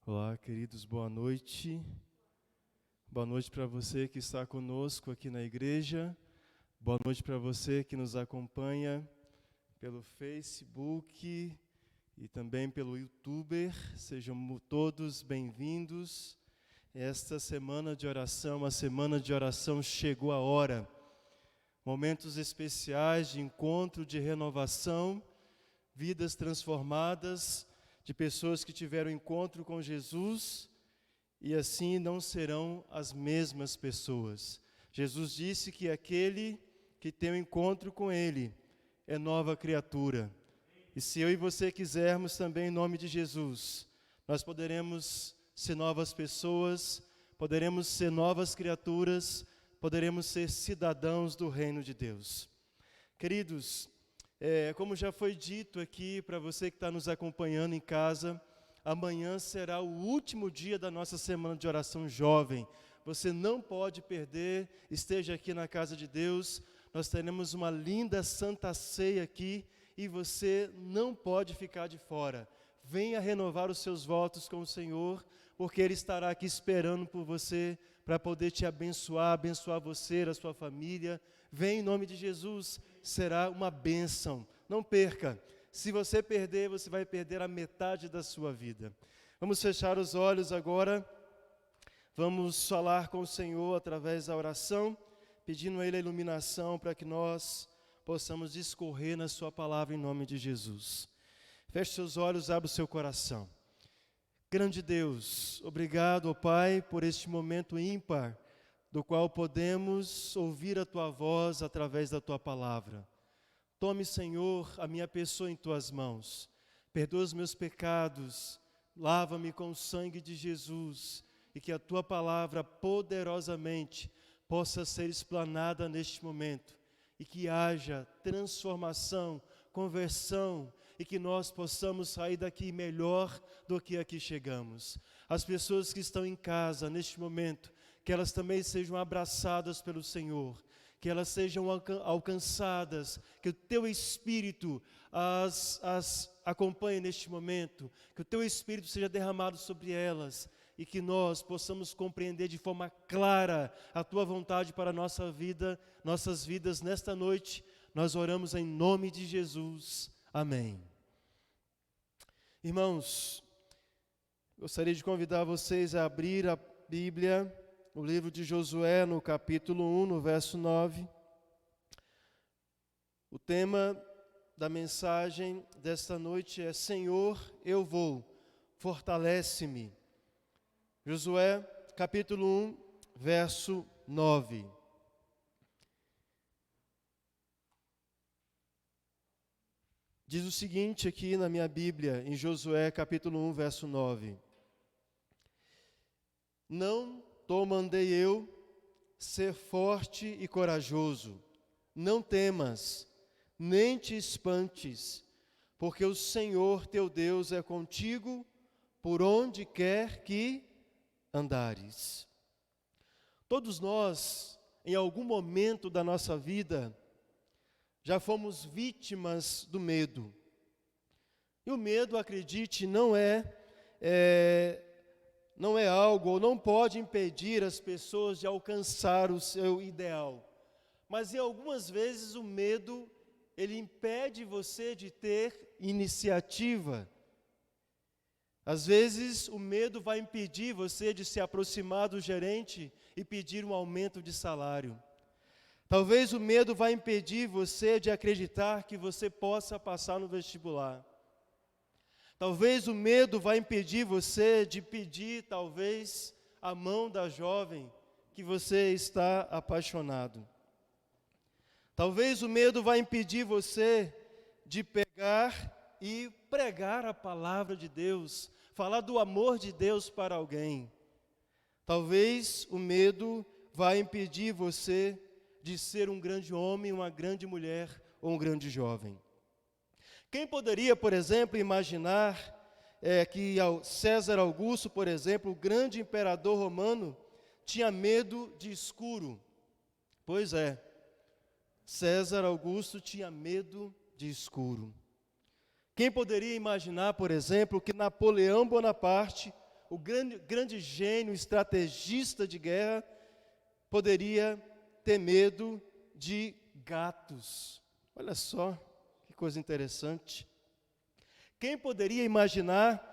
Olá, queridos, boa noite. Boa noite para você que está conosco aqui na igreja. Boa noite para você que nos acompanha pelo Facebook e também pelo YouTube. Sejam todos bem-vindos. Esta semana de oração, a semana de oração chegou a hora. Momentos especiais de encontro, de renovação, vidas transformadas, de pessoas que tiveram encontro com Jesus e assim não serão as mesmas pessoas. Jesus disse que aquele que tem um encontro com Ele é nova criatura. E se eu e você quisermos também, em nome de Jesus, nós poderemos ser novas pessoas, poderemos ser novas criaturas, poderemos ser cidadãos do reino de Deus. Queridos, como já foi dito aqui para você que está nos acompanhando em casa, amanhã será o último dia da nossa semana de oração jovem. Você não pode perder, esteja aqui na casa de Deus. Nós teremos uma linda santa ceia aqui e você não pode ficar de fora. Venha renovar os seus votos com o Senhor, porque Ele estará aqui esperando por você para poder te abençoar, abençoar você, a sua família. Vem em nome de Jesus, será uma bênção. Não perca. Se você perder, você vai perder a metade da sua vida. Vamos fechar os olhos agora. Vamos falar com o Senhor através da oração, pedindo a Ele a iluminação para que nós possamos discorrer na sua palavra em nome de Jesus. Feche seus olhos, abra o seu coração. Grande Deus, obrigado, ó Pai, por este momento ímpar, do qual podemos ouvir a Tua voz através da Tua palavra. Tome, Senhor, a minha pessoa em Tuas mãos. Perdoa os meus pecados, lava-me com o sangue de Jesus e que a Tua palavra poderosamente possa ser explanada neste momento e que haja transformação, conversão e que nós possamos sair daqui melhor do que aqui chegamos. As pessoas que estão em casa neste momento, que elas também sejam abraçadas pelo Senhor, que elas sejam alcançadas, que o Teu Espírito as acompanhe neste momento, que o Teu Espírito seja derramado sobre elas e que nós possamos compreender de forma clara a Tua vontade para a nossa vida, nossas vidas nesta noite. Nós oramos em nome de Jesus. Amém. Irmãos, gostaria de convidar vocês a abrir a Bíblia, o livro de Josué, no capítulo 1, no verso 9. O tema da mensagem desta noite é: Senhor, eu vou, fortalece-me. Josué, capítulo 1, verso 9. Diz o seguinte aqui na minha Bíblia, em Josué, capítulo 1, verso 9. Não te mandei eu ser forte e corajoso, não temas, nem te espantes, porque o Senhor teu Deus é contigo por onde quer que andares. Todos nós, em algum momento da nossa vida, já fomos vítimas do medo. E o medo, acredite, não é algo, ou não pode impedir as pessoas de alcançar o seu ideal. Mas em algumas vezes o medo, ele impede você de ter iniciativa. Às vezes o medo vai impedir você de se aproximar do gerente e pedir um aumento de salário. Talvez o medo vai impedir você de acreditar que você possa passar no vestibular. Talvez o medo vai impedir você de pedir, talvez, a mão da jovem que você está apaixonado. Talvez o medo vai impedir você de pegar e pregar a palavra de Deus, falar do amor de Deus para alguém. Talvez o medo vai impedir você de ser um grande homem, uma grande mulher ou um grande jovem. Quem poderia, por exemplo, imaginar que César Augusto, por exemplo, o grande imperador romano, tinha medo de escuro? Pois é, César Augusto tinha medo de escuro. Quem poderia imaginar, por exemplo, que Napoleão Bonaparte, o grande gênio, estrategista de guerra, poderia ter medo de gatos. Olha só, que coisa interessante. Quem poderia imaginar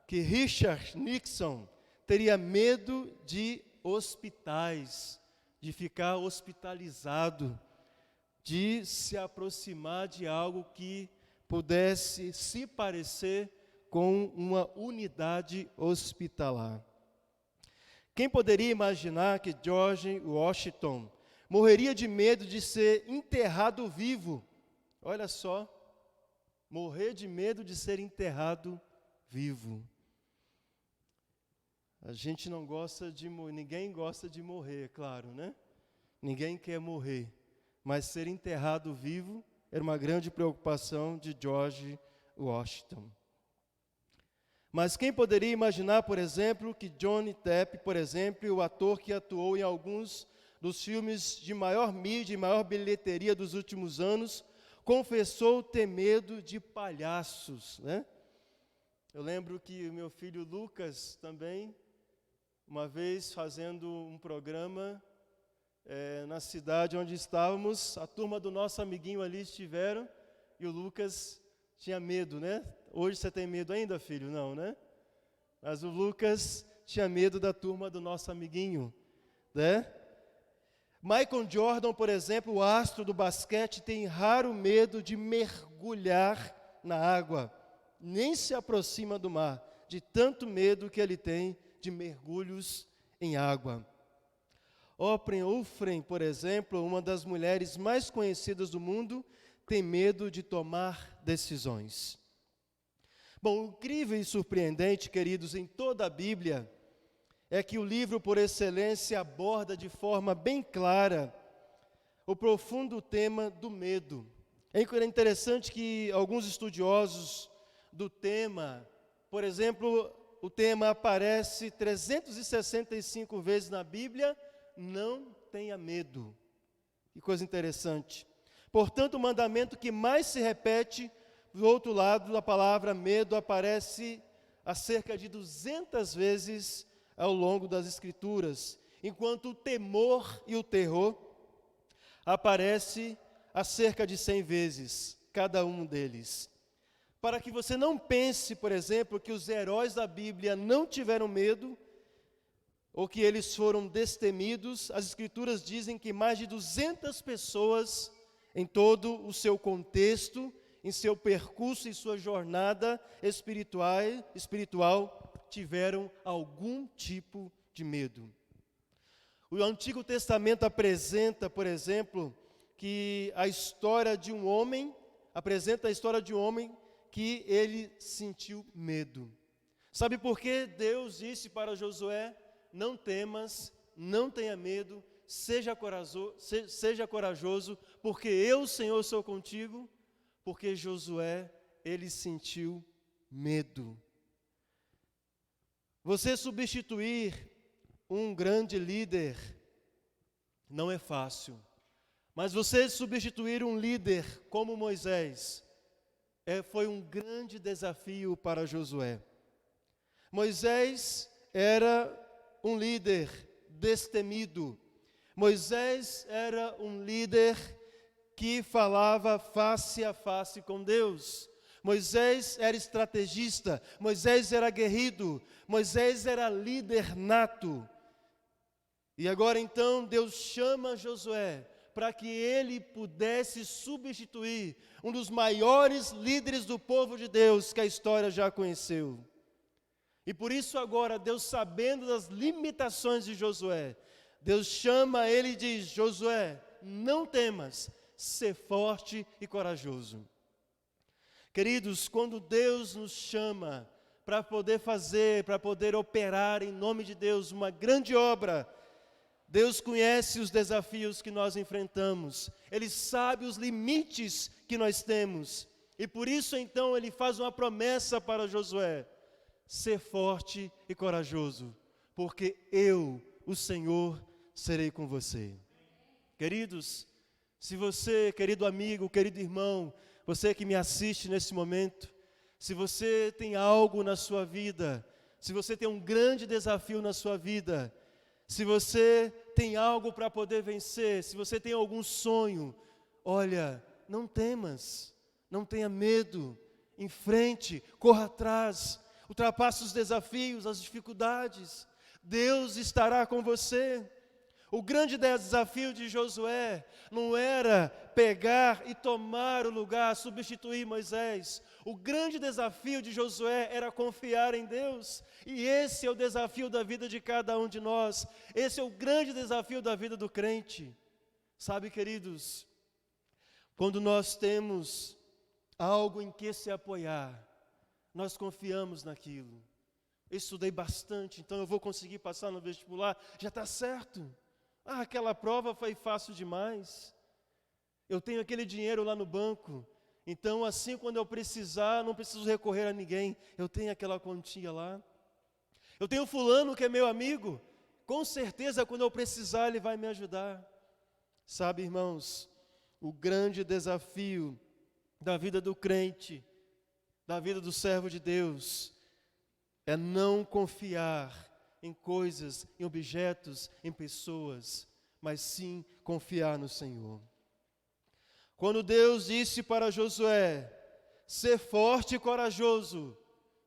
que Richard Nixon teria medo de hospitais, de ficar hospitalizado, de se aproximar de algo que pudesse se parecer com uma unidade hospitalar? Quem poderia imaginar que George Washington morreria de medo de ser enterrado vivo? Olha só, morrer de medo de ser enterrado vivo. A gente não gosta de morrer, ninguém gosta de morrer, é claro, né? Ninguém quer morrer, mas ser enterrado vivo era uma grande preocupação de George Washington. Mas quem poderia imaginar, por exemplo, que Johnny Depp, por exemplo, o ator que atuou em alguns dos filmes de maior mídia e maior bilheteria dos últimos anos, confessou ter medo de palhaços, né? Eu lembro que o meu filho Lucas também, uma vez fazendo um programa na cidade onde estávamos, a turma do nosso amiguinho ali estiveram, e o Lucas tinha medo, né? Hoje você tem medo ainda, filho? Não, né? Mas o Lucas tinha medo da turma do nosso amiguinho, né? Michael Jordan, por exemplo, o astro do basquete, tem raro medo de mergulhar na água, nem se aproxima do mar, de tanto medo que ele tem de mergulhos em água. Oprah Winfrey, por exemplo, uma das mulheres mais conhecidas do mundo, tem medo de tomar decisões. Bom, o incrível e surpreendente, queridos, em toda a Bíblia, é que o livro por excelência aborda de forma bem clara o profundo tema do medo. É interessante que alguns estudiosos do tema, por exemplo, o tema aparece 365 vezes na Bíblia, não tenha medo. Que coisa interessante. Portanto, o mandamento que mais se repete, do outro lado da palavra medo, aparece a cerca de 200 vezes ao longo das Escrituras, enquanto o temor e o terror aparece a cerca de 100 vezes, cada um deles. Para que você não pense, por exemplo, que os heróis da Bíblia não tiveram medo, ou que eles foram destemidos, as Escrituras dizem que mais de 200 pessoas, em todo o seu contexto, em seu percurso e sua jornada espiritual, tiveram algum tipo de medo. O Antigo Testamento apresenta, por exemplo, que a história de um homem, que ele sentiu medo. Sabe por que Deus disse para Josué: não temas, não tenha medo, seja corajoso, porque eu, Senhor, sou contigo? Porque Josué, ele sentiu medo. Você substituir um grande líder não é fácil, mas você substituir um líder como Moisés foi um grande desafio para Josué. Moisés era um líder destemido. Moisés era um líder que falava face a face com Deus. Moisés era estrategista, Moisés era aguerrido, Moisés era líder nato. E agora então Deus chama Josué para que ele pudesse substituir um dos maiores líderes do povo de Deus que a história já conheceu. E por isso agora, Deus, sabendo das limitações de Josué, Deus chama ele e diz: Josué, não temas, ser forte e corajoso. Queridos, quando Deus nos chama para poder fazer, para poder operar em nome de Deus uma grande obra, Deus conhece os desafios que nós enfrentamos, Ele sabe os limites que nós temos, e por isso então Ele faz uma promessa para Josué: ser forte e corajoso, porque eu, o Senhor, serei com você. Queridos, se você, querido amigo, querido irmão, você que me assiste nesse momento, se você tem algo na sua vida, se você tem um grande desafio na sua vida, se você tem algo para poder vencer, se você tem algum sonho, olha, não temas, não tenha medo, em frente, corra atrás, ultrapasse os desafios, as dificuldades, Deus estará com você. O grande desafio de Josué não era pegar e tomar o lugar, substituir Moisés. O grande desafio de Josué era confiar em Deus. E esse é o desafio da vida de cada um de nós. Esse é o grande desafio da vida do crente. Sabe, queridos, quando nós temos algo em que se apoiar, nós confiamos naquilo. Eu estudei bastante, então eu vou conseguir passar no vestibular, já está certo. Aquela prova foi fácil demais. Eu tenho aquele dinheiro lá no banco, então assim quando eu precisar, não preciso recorrer a ninguém, eu tenho aquela quantia lá. Eu tenho fulano que é meu amigo, com certeza quando eu precisar ele vai me ajudar. Sabe, irmãos, o grande desafio da vida do crente, da vida do servo de Deus, é não confiar em coisas, em objetos, em pessoas, mas sim confiar no Senhor. Quando Deus disse para Josué, ser forte e corajoso,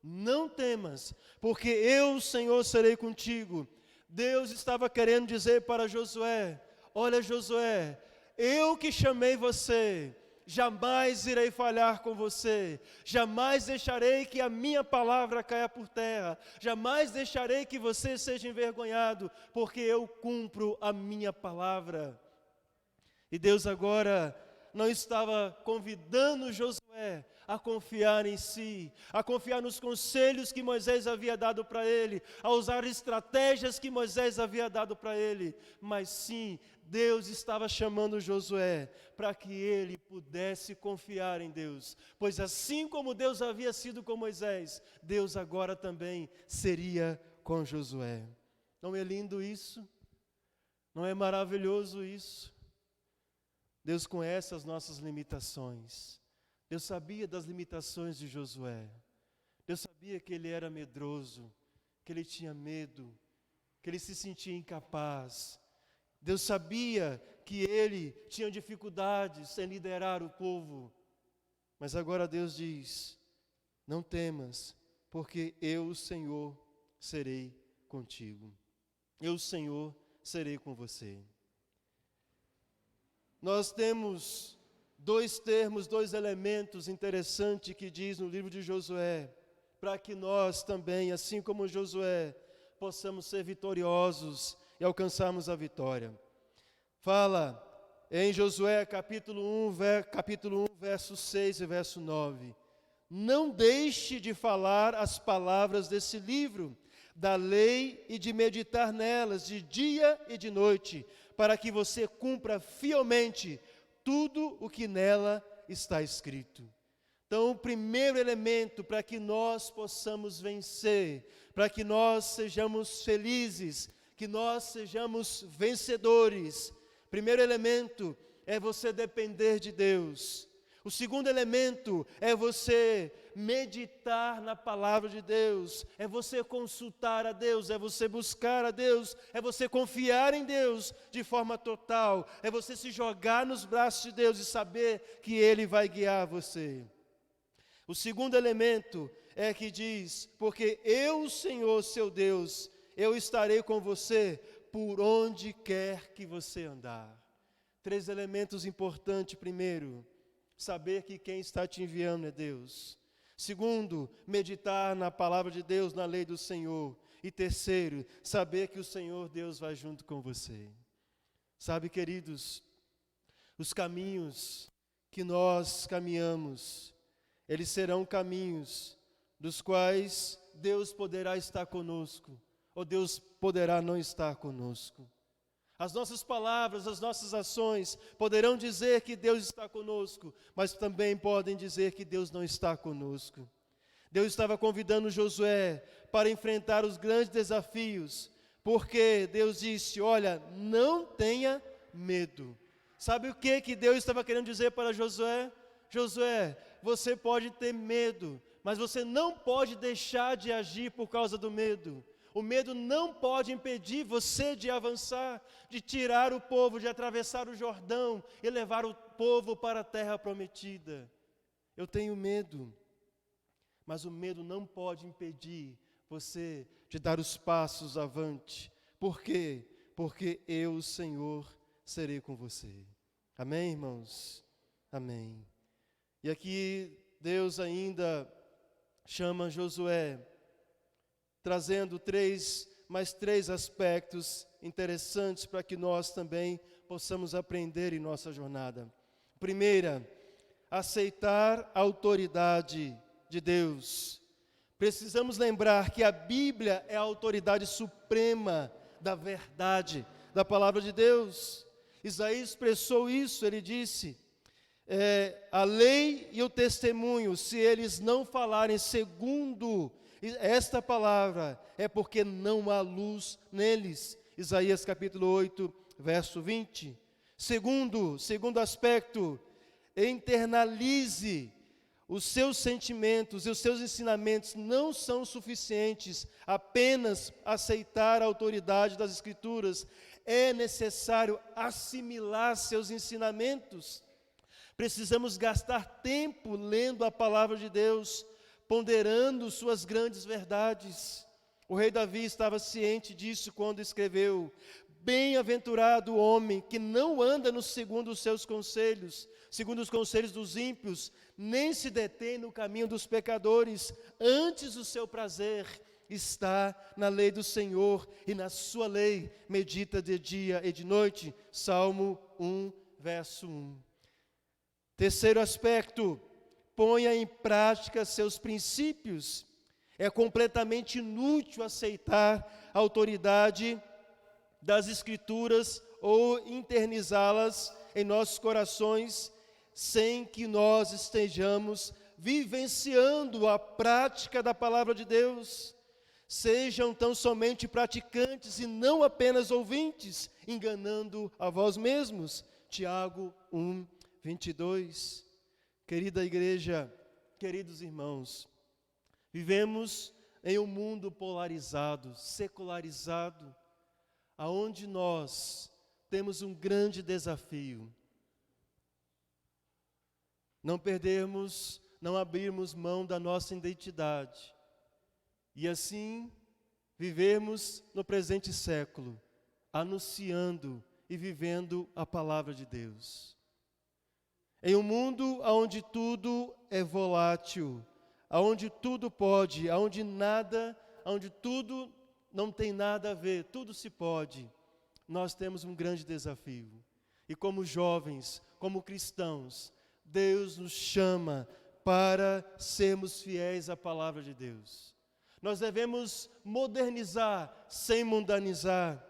não temas, porque eu, Senhor, serei contigo. Deus estava querendo dizer para Josué, olha Josué, eu que chamei você, jamais irei falhar com você, jamais deixarei que a minha palavra caia por terra, jamais deixarei que você seja envergonhado, porque eu cumpro a minha palavra. E Deus agora não estava convidando Josué a confiar em si, a confiar nos conselhos que Moisés havia dado para ele, a usar estratégias que Moisés havia dado para ele, mas sim, Deus estava chamando Josué para que ele pudesse confiar em Deus, pois assim como Deus havia sido com Moisés, Deus agora também seria com Josué. Não é lindo isso? Não é maravilhoso isso? Deus conhece as nossas limitações. Deus sabia das limitações de Josué. Deus sabia que ele era medroso, que ele tinha medo, que ele se sentia incapaz. Deus sabia que ele tinha dificuldades em liderar o povo. Mas agora Deus diz, não temas, porque eu, o Senhor, serei contigo. Eu, o Senhor, serei com você. Nós temos dois termos, dois elementos interessantes que diz no livro de Josué, para que nós também, assim como Josué, possamos ser vitoriosos e alcançarmos a vitória. Fala em Josué capítulo 1, verso 6 e verso 9. Não deixe de falar as palavras desse livro, da lei e de meditar nelas de dia e de noite, para que você cumpra fielmente tudo o que nela está escrito. Então, o primeiro elemento para que nós possamos vencer, para que nós sejamos felizes, que nós sejamos vencedores, primeiro elemento é você depender de Deus. O segundo elemento é você meditar na palavra de Deus, é você consultar a Deus, é você buscar a Deus, é você confiar em Deus de forma total, é você se jogar nos braços de Deus e saber que Ele vai guiar você. O segundo elemento é que diz, porque eu, Senhor, seu Deus, eu estarei com você por onde quer que você andar. Três elementos importantes. Primeiro, saber que quem está te enviando é Deus. Segundo, meditar na palavra de Deus, na lei do Senhor. E terceiro, saber que o Senhor Deus vai junto com você. Sabe, queridos, os caminhos que nós caminhamos, eles serão caminhos dos quais Deus poderá estar conosco, ou Deus poderá não estar conosco. As nossas palavras, as nossas ações poderão dizer que Deus está conosco, mas também podem dizer que Deus não está conosco. Deus estava convidando Josué para enfrentar os grandes desafios, porque Deus disse, olha, não tenha medo. Sabe o que Deus estava querendo dizer para Josué? Josué, você pode ter medo, mas você não pode deixar de agir por causa do medo. O medo não pode impedir você de avançar, de tirar o povo, de atravessar o Jordão e levar o povo para a terra prometida. Eu tenho medo, mas o medo não pode impedir você de dar os passos avante. Por quê? Porque eu, o Senhor, serei com você. Amém, irmãos? Amém. E aqui Deus ainda chama Josué, trazendo mais três aspectos interessantes para que nós também possamos aprender em nossa jornada. Primeira, aceitar a autoridade de Deus. Precisamos lembrar que a Bíblia é a autoridade suprema da verdade, da palavra de Deus. Isaías expressou isso, ele disse, a lei e o testemunho, se eles não falarem segundo esta palavra, é porque não há luz neles. Isaías capítulo 8, verso 20. Segundo aspecto, internalize os seus sentimentos e os seus ensinamentos. Não são suficientes apenas aceitar a autoridade das Escrituras. É necessário assimilar seus ensinamentos. Precisamos gastar tempo lendo a palavra de Deus, ponderando suas grandes verdades. O rei Davi estava ciente disso quando escreveu: bem-aventurado o homem que não anda segundo os seus conselhos, segundo os conselhos dos ímpios, nem se detém no caminho dos pecadores, antes o seu prazer está na lei do Senhor, e na sua lei medita de dia e de noite. Salmo 1, verso 1. Terceiro aspecto, ponha em prática seus princípios. É completamente inútil aceitar a autoridade das Escrituras ou internizá-las em nossos corações sem que nós estejamos vivenciando a prática da palavra de Deus. Sejam tão somente praticantes e não apenas ouvintes, enganando a vós mesmos. Tiago 1, 22. Querida igreja, queridos irmãos, vivemos em um mundo polarizado, secularizado, aonde nós temos um grande desafio. Não perdermos, não abrirmos mão da nossa identidade e assim vivermos no presente século, anunciando e vivendo a palavra de Deus. Em um mundo onde tudo é volátil, onde tudo pode, onde tudo não tem nada a ver, tudo se pode, nós temos um grande desafio. E como jovens, como cristãos, Deus nos chama para sermos fiéis à palavra de Deus. Nós devemos modernizar sem mundanizar.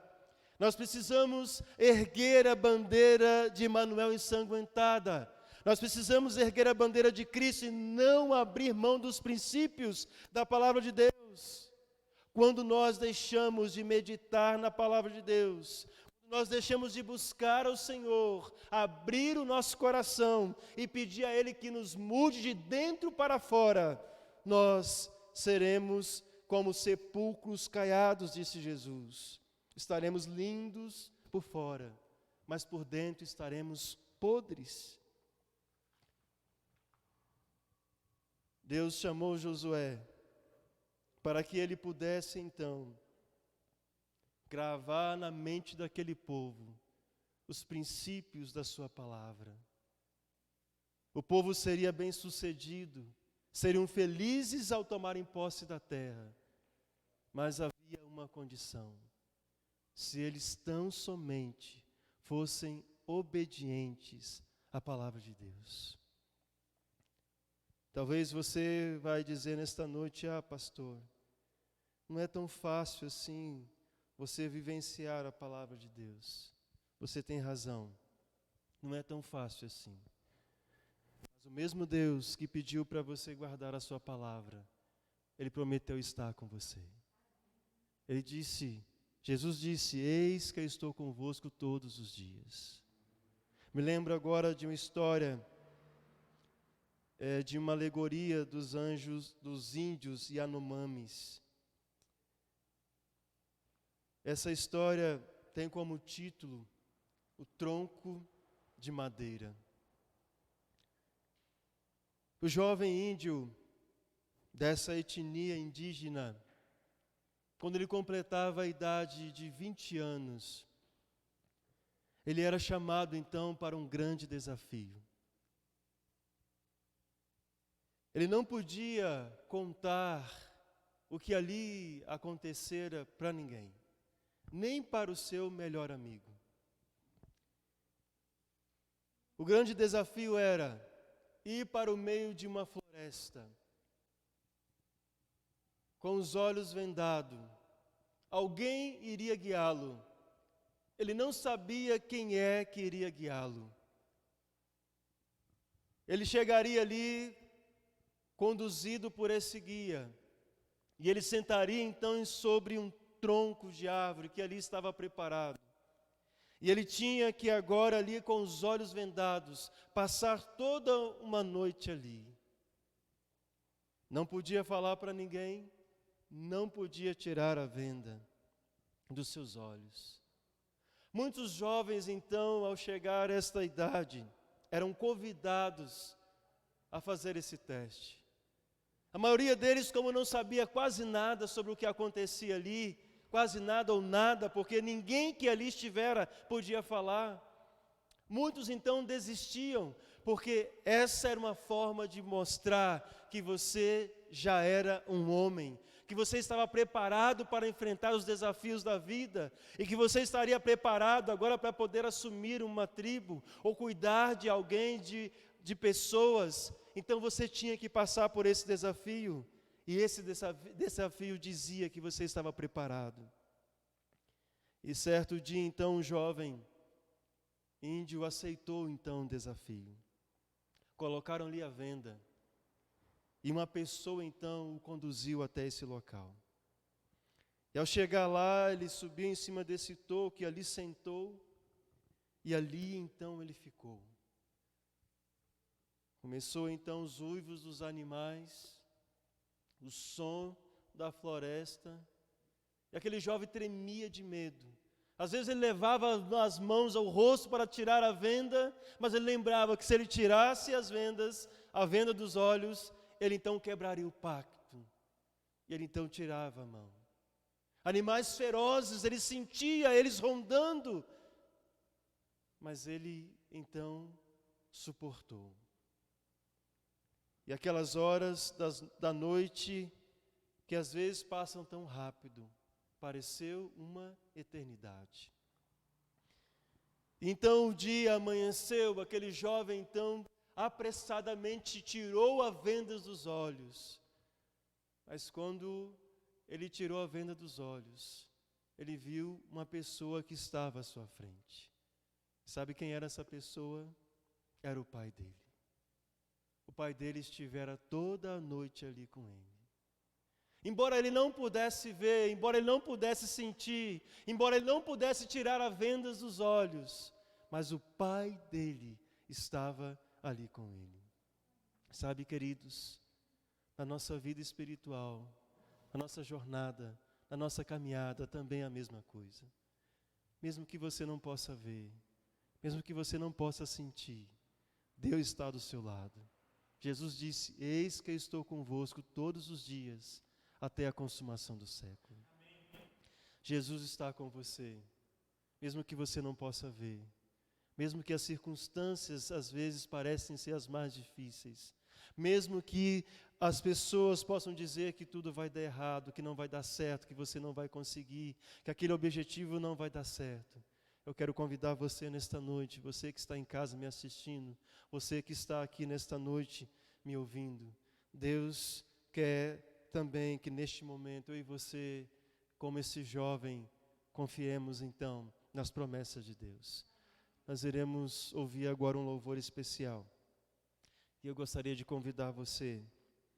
Nós precisamos erguer a bandeira de Emanuel ensanguentada. Nós precisamos erguer a bandeira de Cristo e não abrir mão dos princípios da palavra de Deus. Quando nós deixamos de meditar na palavra de Deus, nós deixamos de buscar ao Senhor, abrir o nosso coração e pedir a Ele que nos mude de dentro para fora, nós seremos como sepulcros caiados, disse Jesus. Estaremos lindos por fora, mas por dentro estaremos podres. Deus chamou Josué para que ele pudesse então gravar na mente daquele povo os princípios da sua palavra. O povo seria bem-sucedido, seriam felizes ao tomarem posse da terra, mas havia uma condição: se eles tão somente fossem obedientes à palavra de Deus. Talvez você vai dizer nesta noite: pastor, não é tão fácil assim você vivenciar a palavra de Deus. Você tem razão, não é tão fácil assim. Mas o mesmo Deus que pediu para você guardar a sua palavra, Ele prometeu estar com você. Jesus disse: eis que eu estou convosco todos os dias. Me lembro agora de uma história de uma alegoria dos anjos, dos índios Yanomamis. Essa história tem como título O Tronco de Madeira. O jovem índio dessa etnia indígena, quando ele completava a idade de 20 anos, ele era chamado então para um grande desafio. Ele não podia contar o que ali acontecera para ninguém, nem para o seu melhor amigo. O grande desafio era ir para o meio de uma floresta, com os olhos vendados. Alguém iria guiá-lo. Ele não sabia quem é que iria guiá-lo. Ele chegaria ali conduzido por esse guia, e ele sentaria então sobre um tronco de árvore que ali estava preparado. E ele tinha que agora ali com os olhos vendados, passar toda uma noite ali. Não podia falar para ninguém, não podia tirar a venda dos seus olhos. Muitos jovens então, ao chegar a esta idade, eram convidados a fazer esse teste. A maioria deles, como não sabia quase nada sobre o que acontecia ali, quase nada ou nada, porque ninguém que ali estivera podia falar. Muitos então desistiam, porque essa era uma forma de mostrar que você já era um homem, que você estava preparado para enfrentar os desafios da vida, e que você estaria preparado agora para poder assumir uma tribo, ou cuidar de alguém, de pessoas. Então você tinha que passar por esse desafio, e esse desafio dizia que você estava preparado. E certo dia, então, um jovem índio aceitou então o desafio. Colocaram-lhe a venda, e uma pessoa então o conduziu até esse local. E ao chegar lá, ele subiu em cima desse toco e ali sentou, e ali então ele ficou. Começou então os uivos dos animais, o som da floresta, e aquele jovem tremia de medo. Às vezes ele levava as mãos ao rosto para tirar a venda, mas ele lembrava que se ele tirasse a venda dos olhos, ele então quebraria o pacto. E ele então tirava a mão. Animais ferozes, ele sentia eles rondando, mas ele então suportou. E aquelas horas da noite, que às vezes passam tão rápido, pareceu uma eternidade. Então o dia amanheceu, aquele jovem então apressadamente tirou a venda dos olhos. Mas quando ele tirou a venda dos olhos, ele viu uma pessoa que estava à sua frente. Sabe quem era essa pessoa? Era o pai dele. O pai dele estivera toda a noite ali com ele. Embora ele não pudesse ver, embora ele não pudesse sentir, embora ele não pudesse tirar a vendas dos olhos, mas o pai dele estava ali com ele. Sabe, queridos, na nossa vida espiritual, na nossa jornada, na nossa caminhada, também é a mesma coisa. Mesmo que você não possa ver, mesmo que você não possa sentir, Deus está do seu lado. Jesus disse: eis que eu estou convosco todos os dias, até a consumação do século. Amém. Jesus está com você, mesmo que você não possa ver, mesmo que as circunstâncias às vezes parecem ser as mais difíceis, mesmo que as pessoas possam dizer que tudo vai dar errado, que não vai dar certo, que você não vai conseguir, que aquele objetivo não vai dar certo. Eu quero convidar você nesta noite, você que está em casa me assistindo, você que está aqui nesta noite me ouvindo. Deus quer também que neste momento eu e você, como esse jovem, confiemos então nas promessas de Deus. Nós iremos ouvir agora um louvor especial. E eu gostaria de convidar você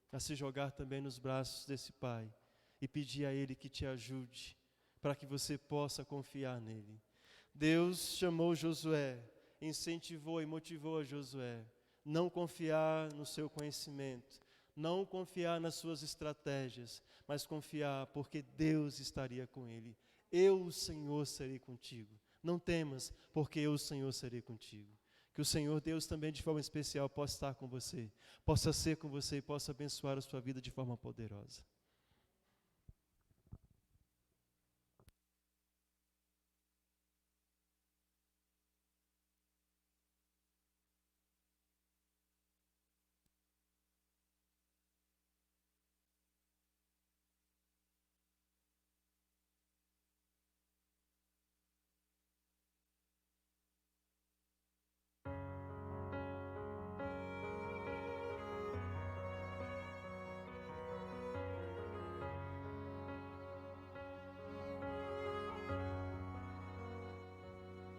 a se jogar também nos braços desse Pai e pedir a Ele que te ajude, para que você possa confiar nele. Deus chamou Josué, incentivou e motivou a Josué. não confiar no seu conhecimento, não confiar nas suas estratégias, mas confiar porque Deus estaria com ele. Eu, o Senhor, serei contigo. Não temas, porque eu, o Senhor, serei contigo. Que o Senhor Deus também de forma especial possa estar com você, possa ser com você e possa abençoar a sua vida de forma poderosa.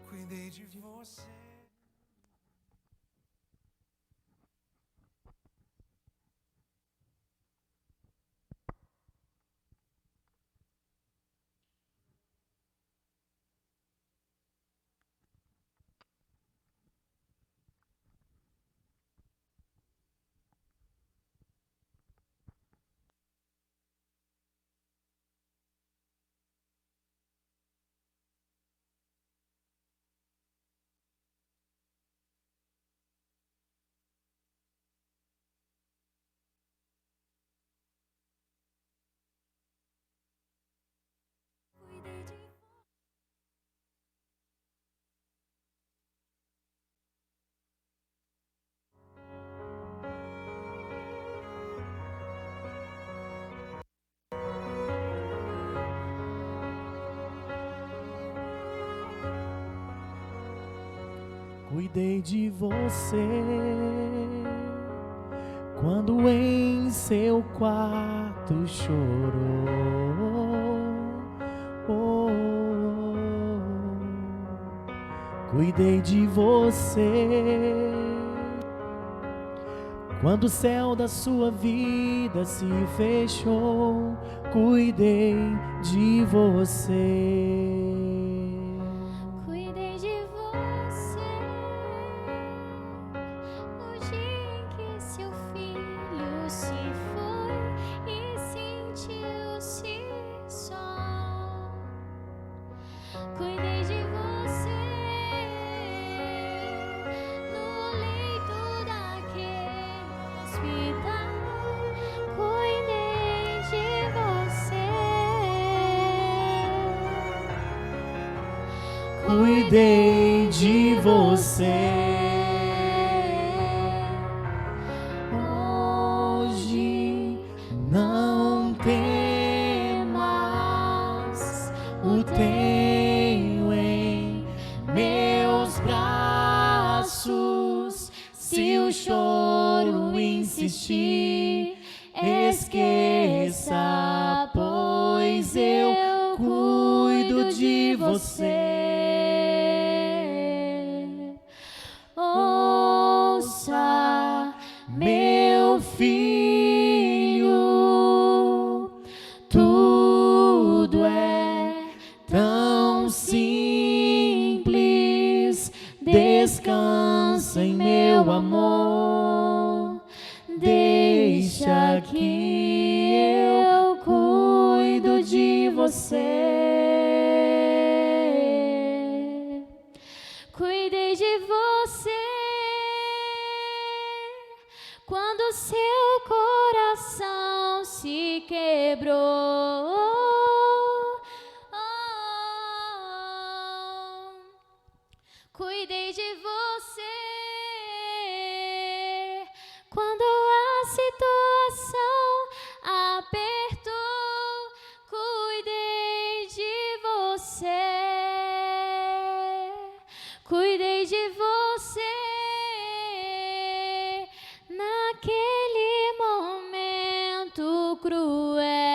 Cuidei de você. Cuidei de você quando em seu quarto chorou. Cuidei de você quando o céu da sua vida se fechou. Cuidei de você. Cuidei de você. Hoje não temas, o tenho em meus braços. Se o choro insistir, esqueça, pois eu cuido de você. Ouça, meu filho, tudo é tão simples. Descansa em meu amor, deixa que eu cuido de você. Cuidei de você quando seu coração se quebrou. Cuidei de você quando a situação apertou. Cuidei de você. Cuidei de você naquele momento cruel.